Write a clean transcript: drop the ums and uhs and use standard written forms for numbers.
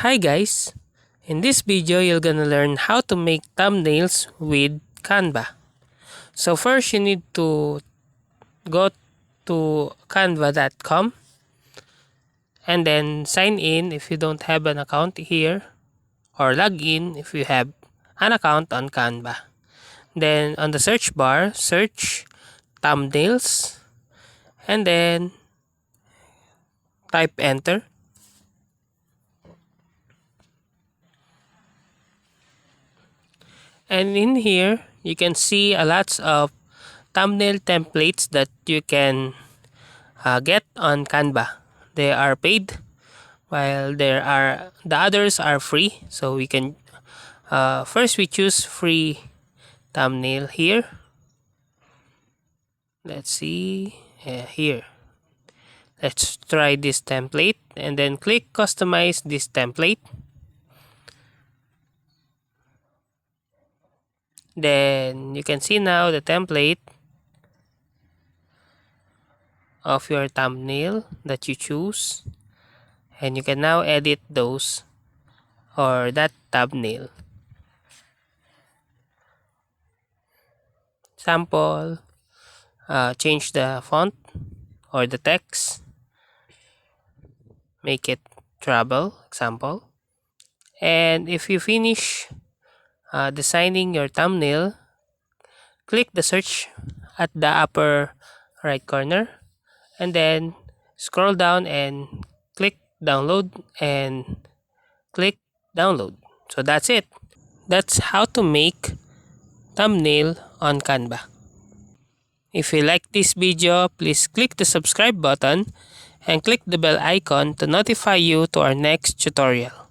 Hi guys! In this video, you're gonna learn how to make thumbnails with Canva. So first, you need to go to canva.com and then sign in if you don't have an account here, or log in if you have an account on Canva. Then on the search bar, search thumbnails and then type enter. And in here, you can see a lots of thumbnail templates that you can get on Canva. They are paid, while the others are free. So we can first we choose free thumbnail here. Let's see here. Let's try this template and then click customize this template. Then you can see now the template of your thumbnail that you choose, and you can now edit those or that thumbnail. Sample, change the font or the text, make it travel example. And if you finish designing your thumbnail, click the search at the upper right corner and then scroll down and click download and click download. So that's it. That's how to make thumbnail on Canva. If you like this video, please click the subscribe button and click the bell icon to notify you to our next tutorial.